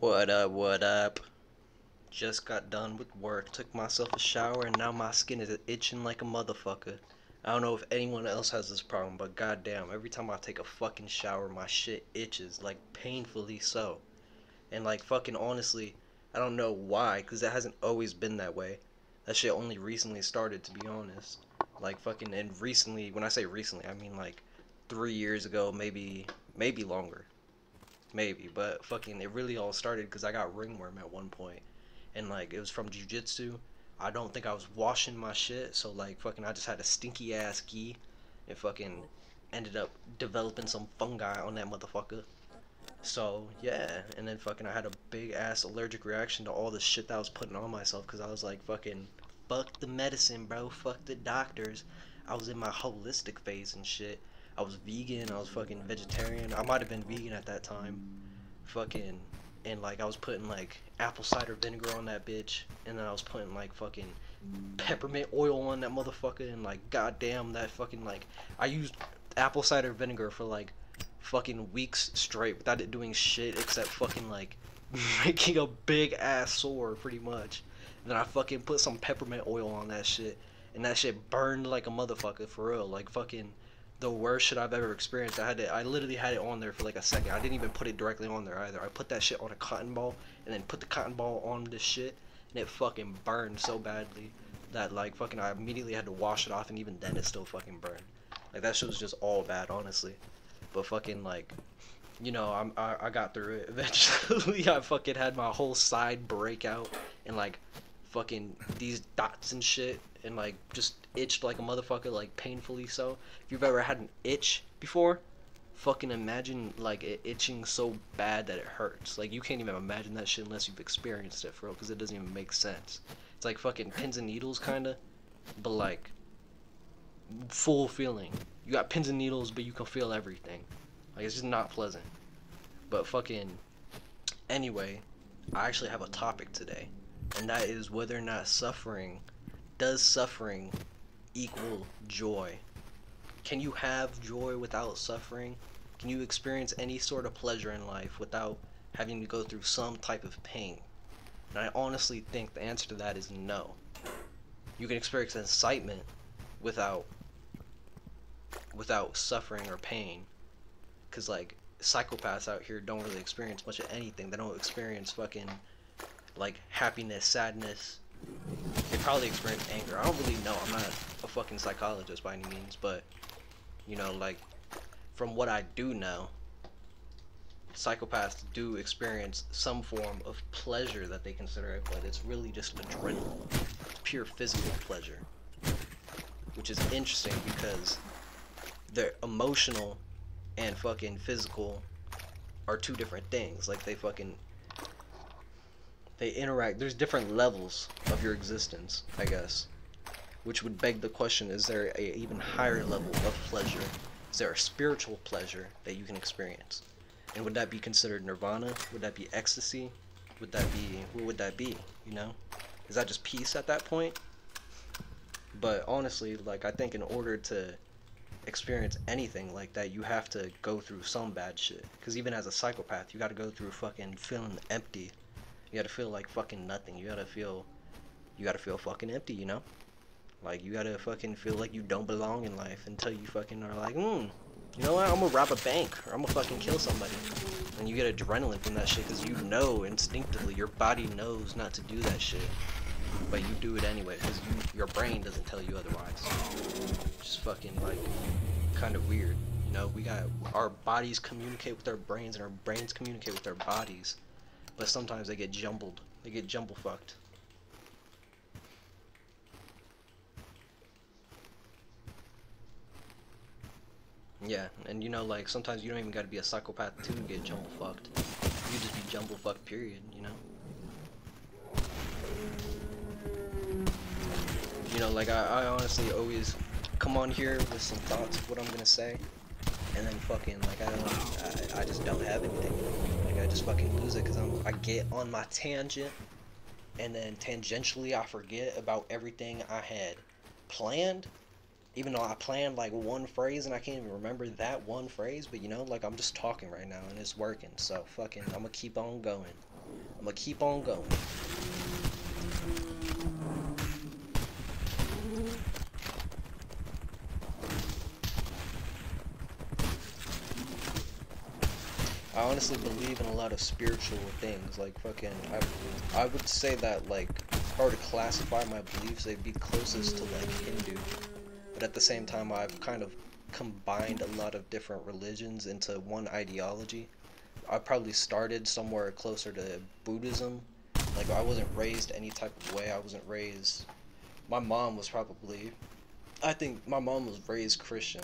What up, what up? Just got done with work, took myself a shower, and now my skin is itching like a motherfucker. I don't know if anyone else has this problem, but goddamn, every time I take a fucking shower, my shit itches, like painfully so. And like fucking honestly, I don't know why, cause it hasn't always been that way. That shit only recently started, to be honest. Like fucking, and recently, when I say recently, I mean like 3 years ago, maybe longer. Maybe, but fucking it really all started because I got ringworm at one point, and like it was from jujitsu. I don't think I was washing my shit, so like fucking I just had a stinky ass gi, and fucking ended up developing some fungi on that motherfucker. So yeah, and then fucking I had a big ass allergic reaction to all the shit that I was putting on myself because I was like fucking fuck the medicine, bro, fuck the doctors. I was in my holistic phase and shit. I was vegan, I was fucking vegetarian. I might have been vegan at that time. Fucking, and like I was putting like apple cider vinegar on that bitch, and then I was putting like fucking peppermint oil on that motherfucker, and like goddamn that fucking like I used apple cider vinegar for like fucking weeks straight without it doing shit except fucking like making a big ass sore pretty much. And then I fucking put some peppermint oil on that shit, and that shit burned like a motherfucker for real. Like fucking the worst shit I've ever experienced. I literally had it on there for like a second. I didn't even put it directly on there either. I put that shit on a cotton ball and then put the cotton ball on this shit, and it fucking burned so badly that like fucking I immediately had to wash it off, and even then it still fucking burned. Like that shit was just all bad, honestly. But fucking like, I got through it eventually. I fucking had my whole side break out and like fucking these dots and shit, and like just itched like a motherfucker, like painfully so. If you've ever had an itch before, fucking imagine like it itching so bad that it hurts. Like you can't even imagine that shit unless you've experienced it for real, because it doesn't even make sense. It's like fucking pins and needles kinda, but like full feeling. You got pins and needles, but you can feel everything. Like it's just not pleasant. But fucking anyway, I actually have a topic today, and that is whether or not does suffering equal joy? Can you have joy without suffering? Can you experience any sort of pleasure in life without having to go through some type of pain? And I honestly think the answer to that is no. You can experience excitement without suffering or pain, because like psychopaths out here don't really experience much of anything. They don't experience fucking like happiness, sadness. They probably experience anger. I don't really know. I'm not a fucking psychologist by any means, but like from what I do know, psychopaths do experience some form of pleasure that they consider it, but it's really just adrenaline, pure physical pleasure, which is interesting because their emotional and fucking physical are two different things. Like they interact. There's different levels of your existence, I guess, which would beg the question: is there a even higher level of pleasure? Is there a spiritual pleasure that you can experience? And would that be considered nirvana? Would that be ecstasy? What would that be? Is that just peace at that point? But honestly, like I think in order to experience anything like that, you have to go through some bad shit. Because even as a psychopath, you got to go through fucking feeling empty. You got to feel like fucking nothing. You got to feel fucking empty. Like you got to fucking feel like you don't belong in life until you fucking are like, you know what? I'm gonna rob a bank, or I'm gonna fucking kill somebody. And you get adrenaline from that shit because you know instinctively, your body knows not to do that shit, but you do it anyway because your brain doesn't tell you otherwise. Just fucking like kind of weird. We got our bodies communicate with our brains, and our brains communicate with our bodies, but sometimes they get jumbled. They get jumble fucked. Yeah, and like sometimes you don't even gotta be a psychopath to get jumble fucked. You just be jumble fucked, period. Like I honestly always come on here with some thoughts of what I'm gonna say, and then fucking like I just don't have anything. Like I just fucking lose it because I get on my tangent, and then tangentially I forget about everything I had planned, Even though I planned like one phrase and I can't even remember that one phrase, but you know, like I'm just talking right now and it's working. So fucking, I'm gonna keep on going. I'm gonna keep on going. I honestly believe in a lot of spiritual things. Like fucking, I would say that like, if I were to classify my beliefs, they'd be closest to like Hindu. But at the same time, I've kind of combined a lot of different religions into one ideology. I probably started somewhere closer to Buddhism. Like I wasn't raised any type of way. I wasn't raised. My mom was probably. I think my mom was raised Christian,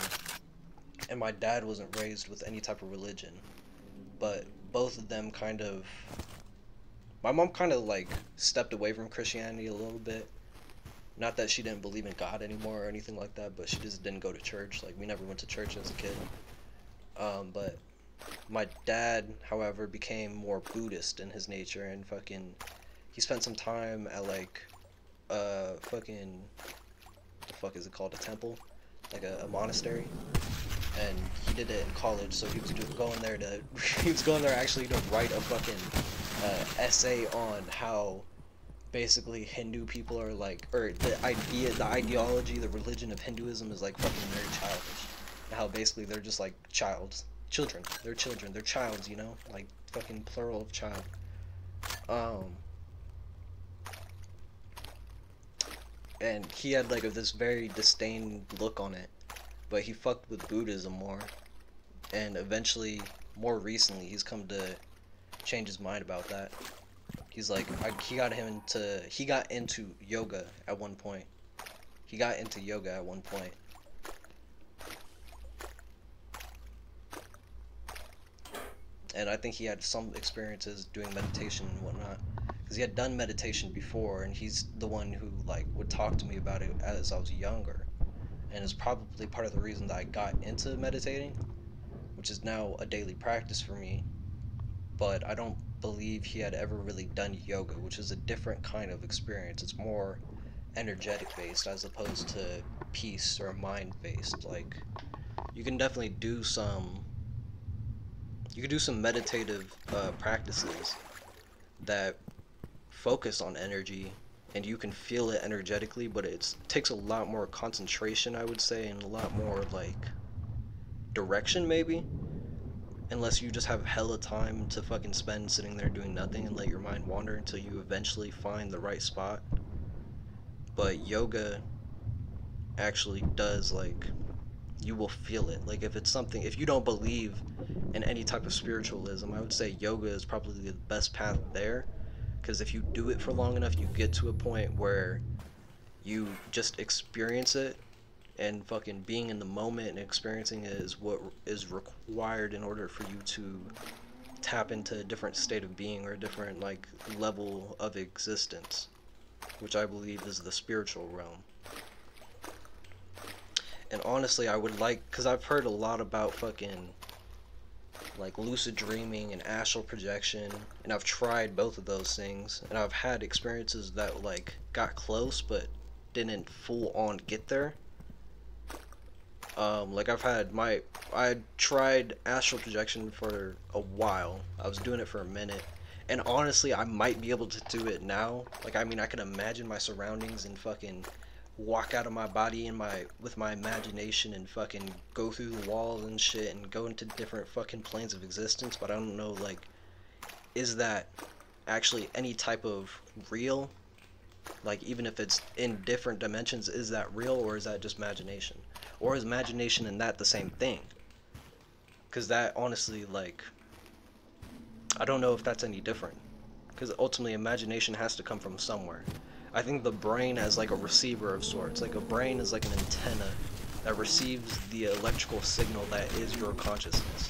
and my dad wasn't raised with any type of religion. But both of them kind of. My mom kind of like stepped away from Christianity a little bit. Not that she didn't believe in God anymore or anything like that, but she just didn't go to church. Like we never went to church as a kid. But my dad, however, became more Buddhist in his nature and fucking he spent some time at like fucking what the fuck is it called, a temple, like a monastery, and he did it in college. So he was going there to he was going there actually to write a fucking essay on how basically Hindu people are like, or the ideology, the religion of Hinduism is like fucking very childish. How basically they're just like children. They're children. They're childs, you know, like fucking plural of child. Um, and he had like this very disdain look on it, but he fucked with Buddhism more, and eventually, more recently, he's come to change his mind about that. He's like, he got into yoga at one point. He got into yoga at one point. And I think he had some experiences doing meditation and whatnot. Because he had done meditation before, and he's the one who, like, would talk to me about it as I was younger. And is probably part of the reason that I got into meditating, which is now a daily practice for me. But I don't believe he had ever really done yoga, which is a different kind of experience. It's more energetic based as opposed to peace or mind based. Like you can definitely do some meditative practices that focus on energy and you can feel it energetically, but it takes a lot more concentration, I would say, and a lot more like direction maybe, unless you just have hella time to fucking spend sitting there doing nothing and let your mind wander until you eventually find the right spot. But yoga actually does, like, you will feel it. Like if it's something, if you don't believe in any type of spiritualism, I would say yoga is probably the best path there, because if you do it for long enough, you get to a point where you just experience it, and fucking being in the moment and experiencing it is what is required in order for you to tap into a different state of being or a different like level of existence, which I believe is the spiritual realm. And honestly, I would like, because I've heard a lot about fucking like lucid dreaming and astral projection, and I've tried both of those things, and I've had experiences that like got close but didn't full on get there. Like I tried astral projection for a while. I was doing it for a minute, and honestly, I might be able to do it now. Like, I mean, I can imagine my surroundings and fucking walk out of my body in my with my imagination and fucking go through the walls and shit and go into different fucking planes of existence. But I don't know, like, is that actually any type of real? Like, even if it's in different dimensions, is that real or is that just imagination? Or is imagination and that the same thing? Because that honestly, like, I don't know if that's any different. Because ultimately, imagination has to come from somewhere. I think the brain as like a receiver of sorts. Like a brain is like an antenna that receives the electrical signal that is your consciousness.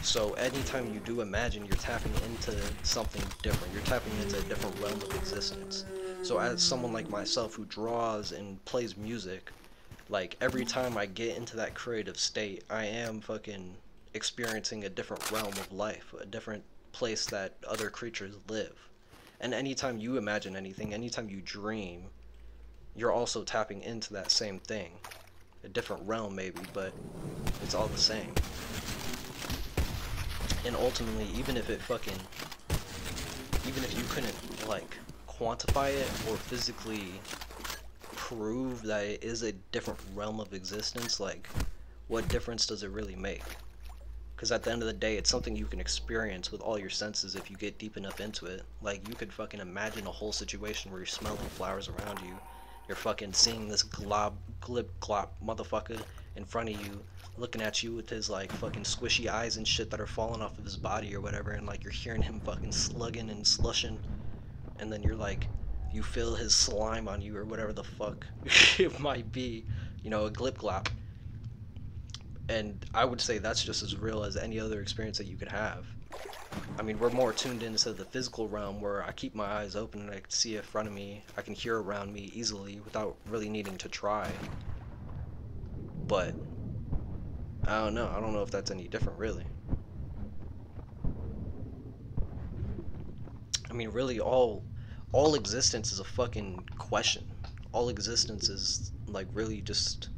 So anytime you do imagine, you're tapping into something different. You're tapping into a different realm of existence. So as someone like myself who draws and plays music, like every time I get into that creative state, I am fucking experiencing a different realm of life, a different place that other creatures live. And anytime you imagine anything, anytime you dream, you're also tapping into that same thing. a different realm maybe, but it's all the same. And ultimately, even if you couldn't like quantify it or physically prove that it is a different realm of existence, like what difference does it really make? Because at the end of the day, it's something you can experience with all your senses if you get deep enough into it. Like, you could fucking imagine a whole situation where you're smelling flowers around you. You're fucking seeing this glip glop motherfucker in front of you, looking at you with his, like, fucking squishy eyes and shit that are falling off of his body or whatever, and, like, you're hearing him fucking slugging and slushing, and then you're, like, you feel his slime on you or whatever the fuck it might be. You know, a glip glop. And I would say that's just as real as any other experience that you could have. I mean, we're more tuned into the physical realm where I keep my eyes open and I can see in front of me, I can hear around me easily without really needing to try. But I don't know. I don't know if that's any different, really. I mean, really, all existence is a fucking question. All existence is like really just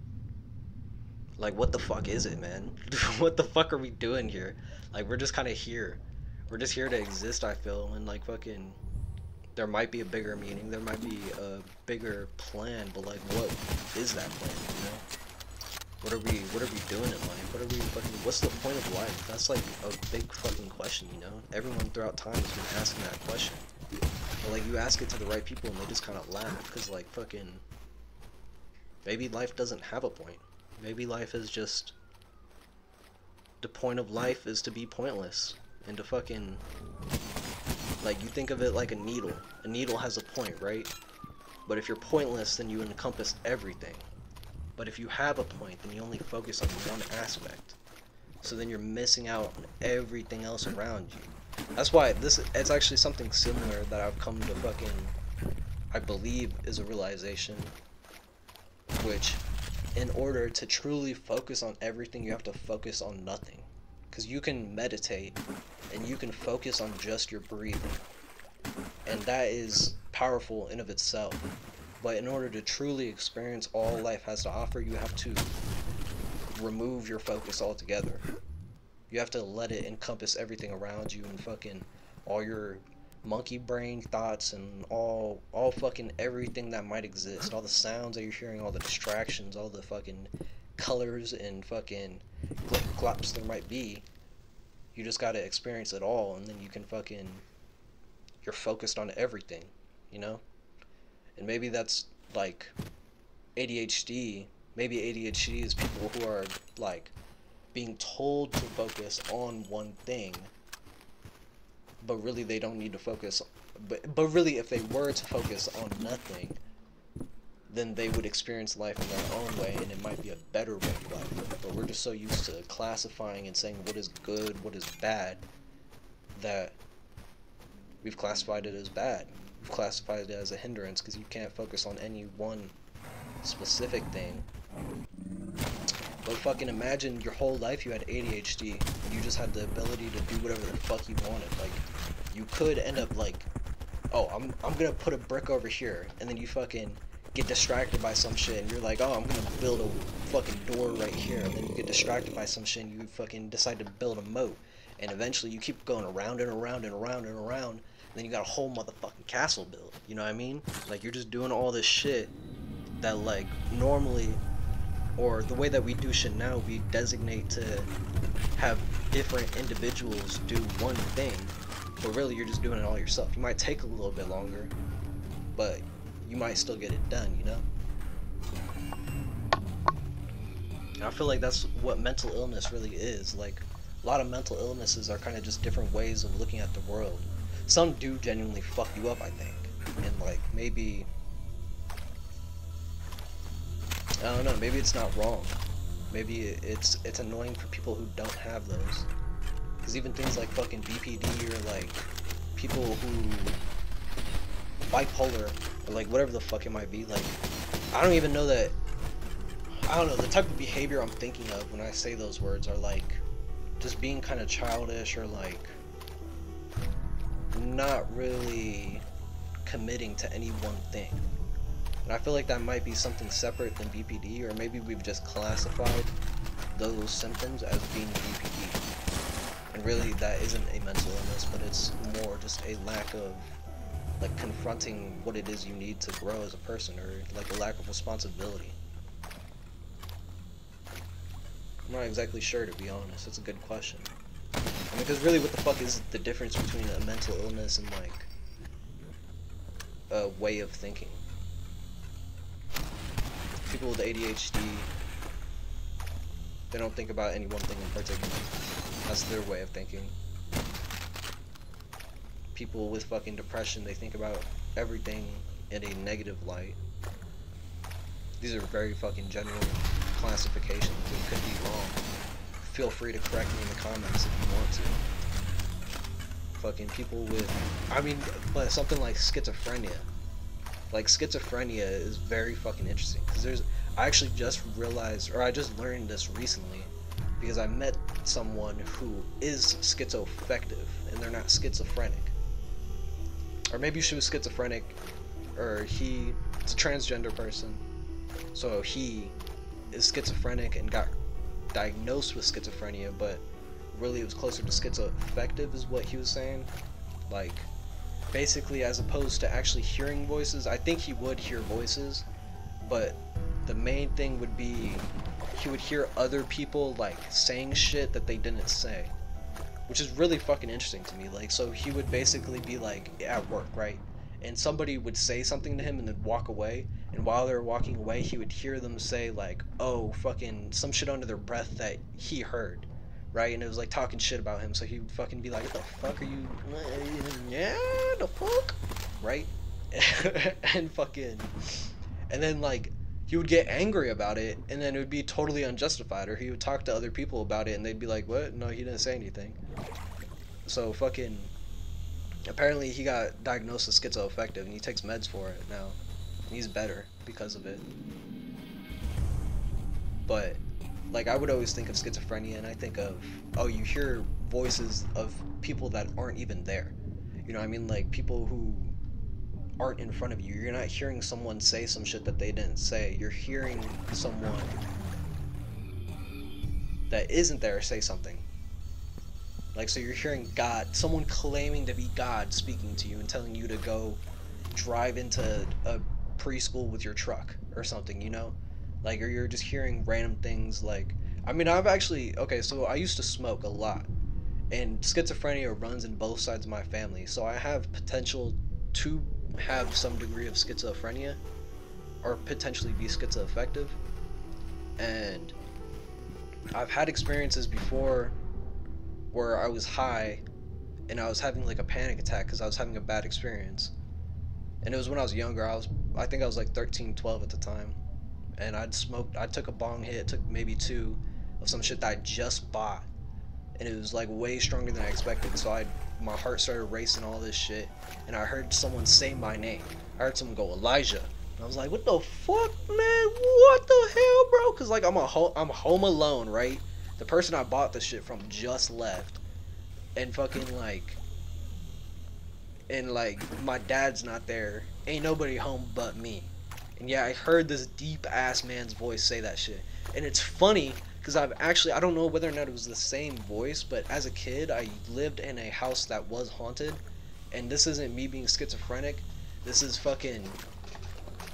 like, what the fuck is it, man? What the fuck are we doing here? Like, we're just kind of here. We're just here to exist, I feel, and like fucking there might be a bigger meaning, there might be a bigger plan, but like, what is that plan, you know? What are we doing in life? What's the point of life? That's like a big fucking question, you know? Everyone throughout time has been asking that question. But like, you ask it to the right people and they just kind of laugh, because like fucking maybe life doesn't have a point. Maybe life is just, the point of life is to be pointless and to fucking, like, you think of it like a needle. A needle has a point, right? But if you're pointless, then you encompass everything. But if you have a point, then you only focus on one aspect. So then you're missing out on everything else around you. That's why it's actually something similar that I've come to fucking, I believe is a realization, which, in order to truly focus on everything, you have to focus on nothing. Because you can meditate and you can focus on just your breathing, and that is powerful in of itself. But in order to truly experience all life has to offer, you have to remove your focus altogether. You have to let it encompass everything around you and fucking all your monkey brain thoughts and all fucking everything that might exist, all the sounds that you're hearing, all the distractions, all the fucking colors and fucking clip-clops there might be. You just gotta experience it all, and then you can fucking, you're focused on everything, you know? And maybe that's like ADHD. Maybe ADHD is people who are like being told to focus on one thing, but really they don't need to focus. But really, if they were to focus on nothing, then they would experience life in their own way, and it might be a better way of life. But we're just so used to classifying and saying what is good, what is bad, that we've classified it as bad. We've classified it as a hindrance because you can't focus on any one specific thing. But fucking imagine your whole life you had ADHD and you just had the ability to do whatever the fuck you wanted. Like, you could end up like, oh, I'm gonna put a brick over here, and then you fucking get distracted by some shit and you're like, oh, I'm gonna build a fucking door right here, and then you get distracted by some shit and you fucking decide to build a moat, and eventually you keep going around and around and around and around, and then you got a whole motherfucking castle built, you know what I mean? Like, you're just doing all this shit that, like, normally, or the way that we do shit now, we designate to have different individuals do one thing, but really you're just doing it all yourself. You might take a little bit longer, but you might still get it done, you know? And I feel like that's what mental illness really is. Like, a lot of mental illnesses are kind of just different ways of looking at the world. Some do genuinely fuck you up, I think. And, like, maybe, I don't know, maybe it's not wrong. Maybe it's annoying for people who don't have those. Because even things like fucking BPD, or like people who bipolar, or like whatever the fuck it might be, like, I don't even know that, I don't know, the type of behavior I'm thinking of when I say those words are like just being kind of childish, or like not really committing to any one thing. And I feel like that might be something separate than BPD, or maybe we've just classified those symptoms as being BPD. And really that isn't a mental illness, but it's more just a lack of like confronting what it is you need to grow as a person, or like a lack of responsibility. I'm not exactly sure, to be honest. It's a good question. I mean, because really what the fuck is the difference between a mental illness and like a way of thinking? People with ADHD, they don't think about any one thing in particular. That's their way of thinking. People with fucking depression, they think about everything in a negative light. These are very fucking general classifications. It could be wrong. Feel free to correct me in the comments if you want to. Fucking people with, I mean, but something like schizophrenia. Like, schizophrenia is very fucking interesting, because I actually just realized, or I just learned this recently, because I met someone who is schizoaffective, and they're not schizophrenic. Or maybe she was schizophrenic, or it's a transgender person, so he is schizophrenic and got diagnosed with schizophrenia, but really it was closer to schizoaffective is what he was saying. Like, basically, as opposed to actually hearing voices, I think he would hear voices, but the main thing would be he would hear other people like saying shit that they didn't say, which is really fucking interesting to me. Like, so he would basically be like at work, right, and somebody would say something to him and then walk away, and while they were walking away he would hear them say like, oh, fucking some shit under their breath that he heard, right, and it was like talking shit about him, so he would fucking be like, what the fuck are you, yeah, the fuck, right? And fucking, and then like he would get angry about it, and then it would be totally unjustified, or he would talk to other people about it and they'd be like, what, no, he didn't say anything. So fucking, apparently he got diagnosed as schizoaffective and he takes meds for it now. He's better because of it. But like, I would always think of schizophrenia and I think of, oh, you hear voices of people that aren't even there. You know what I mean? Like, people who aren't in front of you. You're not hearing someone say some shit that they didn't say. You're hearing someone that isn't there say something. Like, so you're hearing God, someone claiming to be God speaking to you and telling you to go drive into a preschool with your truck or something, you know? Like, or you're just hearing random things like, I mean, I've actually, okay, so I used to smoke a lot, and schizophrenia runs in both sides of my family, so I have potential to have some degree of schizophrenia or potentially be schizoaffective. And I've had experiences before where I was high and I was having like a panic attack because I was having a bad experience, and it was when I was younger. I think I was like 13, 12 at the time, and I took a bong hit, took maybe two of some shit that I just bought, and it was like way stronger than I expected, so my heart started racing, all this shit, and I heard someone say my name. I heard someone go, Elijah. And I was like, what the fuck, man? What the hell, bro? Because like, I'm home alone, right? The person I bought this shit from just left, and fucking like, and like, my dad's not there, ain't nobody home but me. And yeah, I heard this deep ass man's voice say that shit. And it's funny because I don't know whether or not it was the same voice, but as a kid I lived in a house that was haunted, and this isn't me being schizophrenic, this is fucking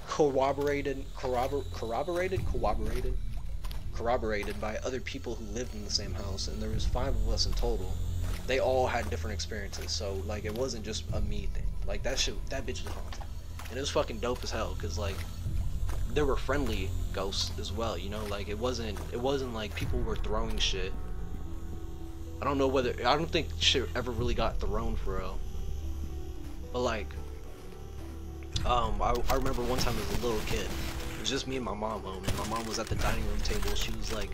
corroborated by other people who lived in the same house, and there was 5 of us in total. They all had different experiences, so like, it wasn't just a me thing. Like, that bitch was haunted, and it was fucking dope as hell, because like, there were friendly ghosts as well, you know? Like, it wasn't like people were throwing shit. I don't think shit ever really got thrown for real. But like, I remember one time as a little kid, it was just me and my mom home, and my mom was at the dining room table. She was like,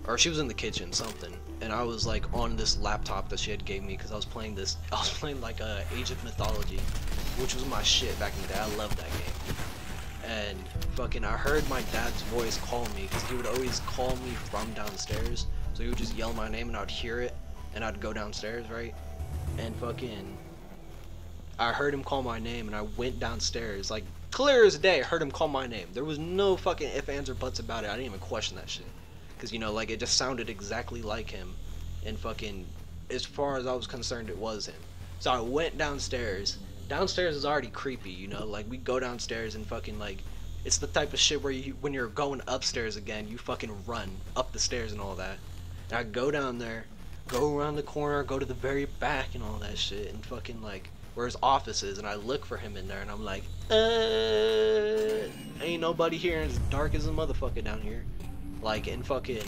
or she was in the kitchen, something, and I was like on this laptop that she had gave me because I was playing like Age of Mythology, which was my shit back in the day. I loved that game. And fucking, I heard my dad's voice call me, because he would always call me from downstairs, so he would just yell my name and I'd hear it, and I'd go downstairs, right? And fucking, I heard him call my name, and I went downstairs, like clear as day, heard him call my name. There was no fucking ifs, ands, or buts about it. I didn't even question that shit. Because, you know, like, it just sounded exactly like him. And fucking, as far as I was concerned, it was him. So I went downstairs. Downstairs is already creepy, you know? Like, we go downstairs and fucking, like, it's the type of shit where you, when you're going upstairs again, you fucking run up the stairs and all that. And I go down there, go around the corner, go to the very back and all that shit, and fucking, like, where his office is, and I look for him in there, and I'm like, ain't nobody here, and it's dark as a motherfucker down here. Like, and fucking,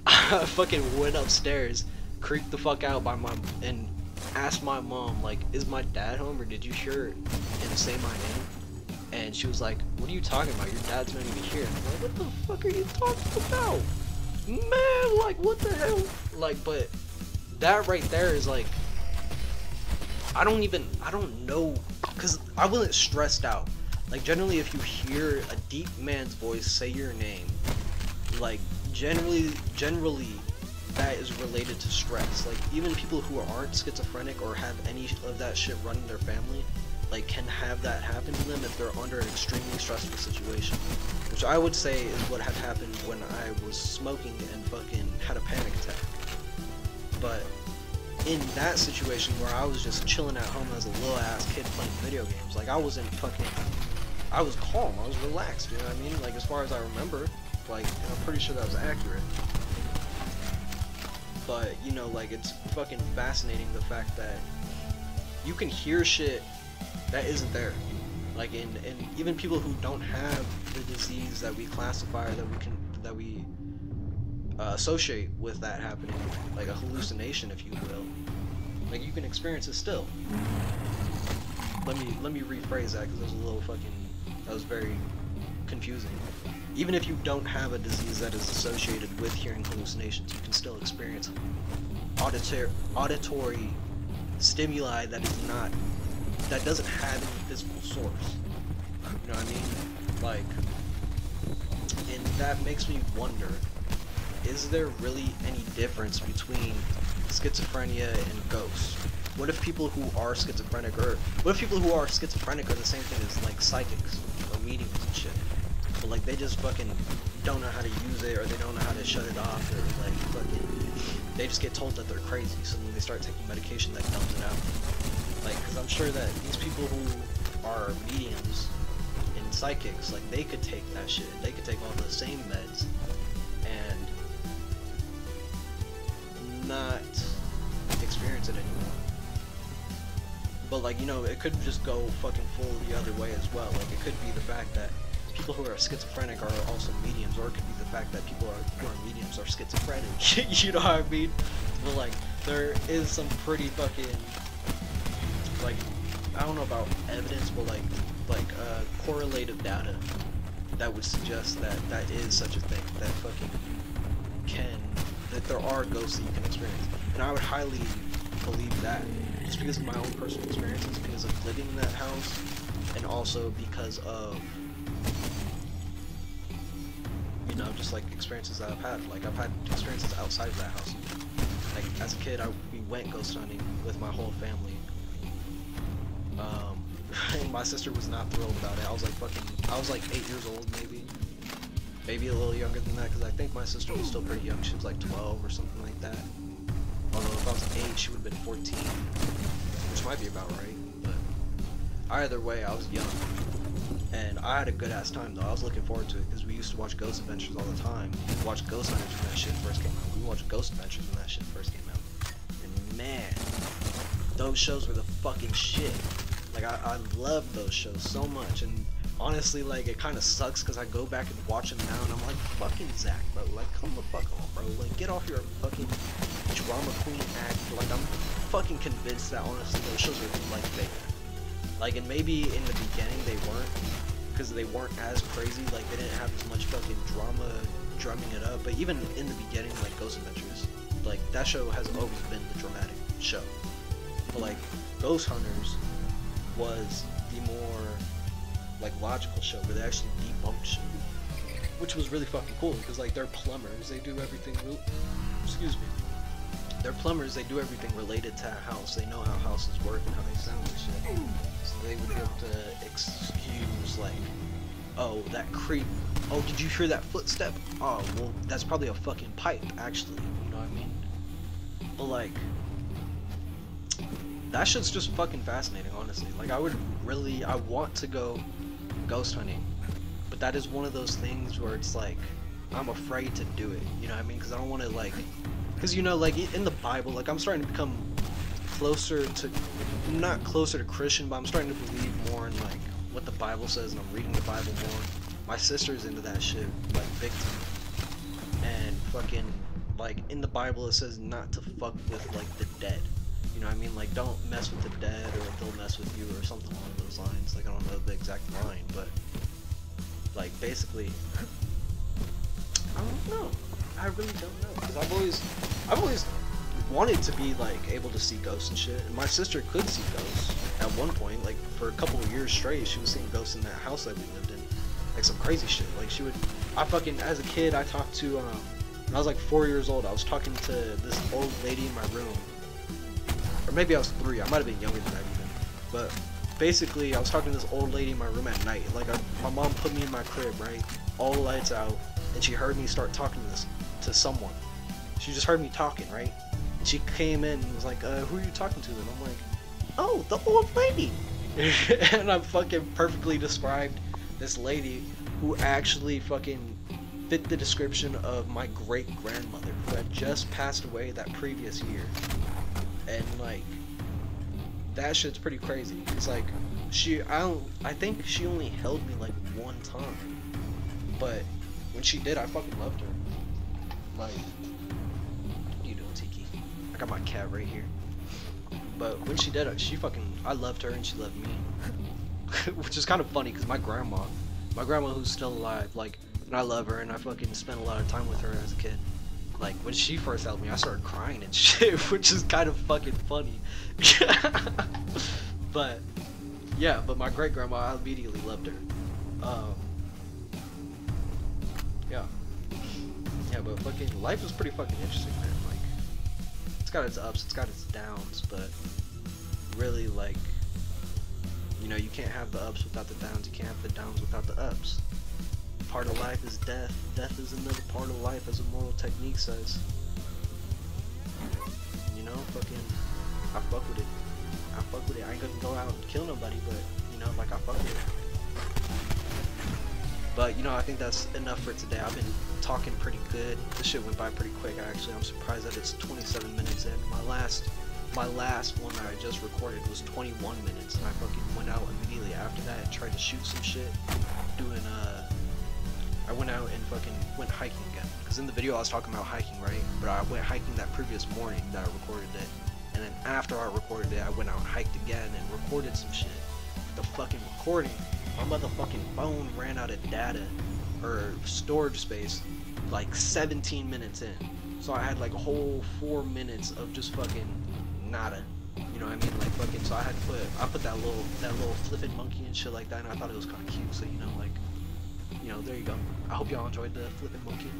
I fucking went upstairs, creeped the fuck out by my, and asked my mom, like, is my dad home, or did you hear him say my name? And she was like, what are you talking about? Your dad's not even here. I'm like, what the fuck are you talking about? Man, like, what the hell? Like, but that right there is like, I don't know, because I wasn't stressed out. Like, generally, if you hear a deep man's voice say your name, like, generally, that is related to stress. Like, even people who aren't schizophrenic or have any of that shit run in their family, like, can have that happen to them if they're under an extremely stressful situation. Which I would say is what had happened when I was smoking and fucking had a panic attack. But in that situation where I was just chilling at home as a little ass kid playing video games, like, I wasn't fucking, I was calm, I was relaxed, you know what I mean? Like, as far as I remember, like, and I'm pretty sure that was accurate. But, you know, like, it's fucking fascinating the fact that you can hear shit that isn't there. Like, and even people who don't have the disease that we classify, that we associate with that happening, like a hallucination, if you will, like, you can experience it still. Let me rephrase that, because that was very confusing. Even if you don't have a disease that is associated with hearing hallucinations, you can still experience auditory stimuli that doesn't have any physical source. You know what I mean? Like, and that makes me wonder, is there really any difference between schizophrenia and ghosts? What if people who are schizophrenic are the same thing as, like, psychics or mediums and shit? But, like, they just fucking don't know how to use it, or they don't know how to shut it off, or, like, fucking, they just get told that they're crazy, so then they start taking medication that numbs it out. Like, because I'm sure that these people who are mediums and psychics, like, they could take that shit, they could take all the same meds, and not experience it anymore. But, like, you know, it could just go fucking full the other way as well. Like, it could be the fact that people who are schizophrenic are also mediums, or it could be the fact that people who are mediums are schizophrenic. You know what I mean? But, like, there is some pretty fucking, like, I don't know about evidence, but like correlative data that would suggest that that is such a thing, that fucking that there are ghosts that you can experience. And I would highly believe that, just because of my own personal experiences, because of living in that house, and also because of, you know, just like experiences that I've had. Like, I've had experiences outside of that house. Like, as a kid, we went ghost hunting with my whole family. And my sister was not thrilled about it. I was like 8 years old, maybe a little younger than that, because I think my sister was still pretty young. She was like 12 or something like that. Although if I was 8, she would have been 14, which might be about right. But either way, I was young, and I had a good ass time though. I was looking forward to it, because we used to watch Ghost Adventures all the time. We watched Ghost Hunters when that shit first came out. We watched Ghost Adventures when that shit first came out, and man, those shows were the fucking shit. Like, I love those shows so much, and honestly, like, it kind of sucks because I go back and watch them now, and I'm like, fucking Zach, bro, like, come the fuck on, bro, like, get off your fucking drama queen act. Like, I'm fucking convinced that, honestly, those shows are, like, fake. Like, and maybe in the beginning they weren't, because they weren't as crazy, like, they didn't have as much fucking drama drumming it up, but even in the beginning, like, Ghost Adventures, like, that show has always been the dramatic show. But, like, Ghost Hunters was the more, like, logical show where they actually debunked shit, which was really fucking cool, because, like, they're plumbers, they do everything real, excuse me, They're plumbers. They do everything related to a house. They know how houses work and how they sound and shit. So they would be able to excuse like, oh, that creep. Oh, did you hear that footstep? Oh, well, that's probably a fucking pipe, actually. You know what I mean? But like, that shit's just fucking fascinating, honestly. Like, I want to go ghost hunting, but that is one of those things where it's like, I'm afraid to do it. You know what I mean? Because I don't want to like, because you know, like in the Bible, like I'm starting to become closer to, not closer to Christian, but I'm starting to believe more in like what the Bible says, and I'm reading the Bible more. My sister's into that shit, like big time. And fucking, like in the Bible it says not to fuck with like the dead. You know what I mean? Like don't mess with the dead or they'll mess with you or something along those lines. Like I don't know the exact line, but like basically, I don't know. I really don't know, because I've always wanted to be like able to see ghosts and shit. And my sister could see ghosts at one point, like for a couple of years straight. She was seeing ghosts in that house that we lived in, like some crazy shit. Like she would, I fucking, as a kid, I talked to when I was like 4 years old, I was talking to this old lady in my room, or maybe I was 3. I might have been younger than that even. But basically, I was talking to this old lady in my room at night. Like my mom put me in my crib, right, all the lights out, and she heard me start talking to someone. She just heard me talking, right? And she came in and was like, who are you talking to? And I'm like, oh, the old lady. And I fucking perfectly described this lady who actually fucking fit the description of my great-grandmother who had just passed away that previous year. And like, that shit's pretty crazy. It's like, I think she only held me like one time. But when she did, I fucking loved her. Like, what you doing, Tiki? I got my cat right here. But when she did, I loved her and she loved me. Which is kind of funny, because my grandma who's still alive, like, and I love her and I fucking spent a lot of time with her as a kid. Like, when she first helped me, I started crying and shit, which is kind of fucking funny. But, yeah, but my great-grandma, I immediately loved her. Yeah. Yeah, but fucking life is pretty fucking interesting, man. Like, it's got its ups, it's got its downs, but really, like, you know, you can't have the ups without the downs, you can't have the downs without the ups. Part of life is death. Death is another part of life, as Immortal Technique says. You know, fucking, I fuck with it. I fuck with it. I ain't gonna go out and kill nobody, but, you know, like, I fuck with it. But, you know, I think that's enough for today. I've been talking pretty good. This shit went by pretty quick, actually. I'm surprised that it's 27 minutes in. My last one that I just recorded was 21 minutes, and I fucking went out immediately after that and tried to shoot some shit. I went out and fucking went hiking again. Because in the video I was talking about hiking, right? But I went hiking that previous morning that I recorded it. And then after I recorded it, I went out and hiked again and recorded some shit. The fucking recording, my motherfucking phone ran out of data, or storage space, like 17 minutes in. So I had like a whole 4 minutes of just fucking nada. You know what I mean? Like fucking, so I put that little flipping monkey and shit like that, and I thought it was kind of cute. So, you know, like, you know, there you go. I hope y'all enjoyed the flipping monkey.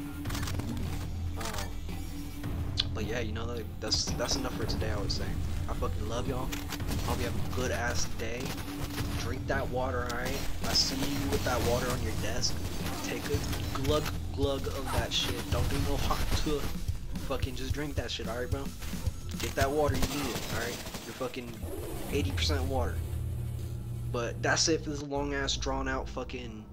But yeah, you know, like, that's enough for today, I would say. I fucking love y'all. Hope you have a good ass day. Drink that water, alright? I see you with that water on your desk. Take a glug of that shit. Don't do no hot tub. Fucking just drink that shit, alright, bro? Get that water, you need it, alright? You're fucking 80% water. But that's it for this long ass drawn out fucking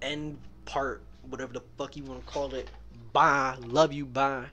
end part, whatever the fuck you want to call it. Bye. Love you. Bye.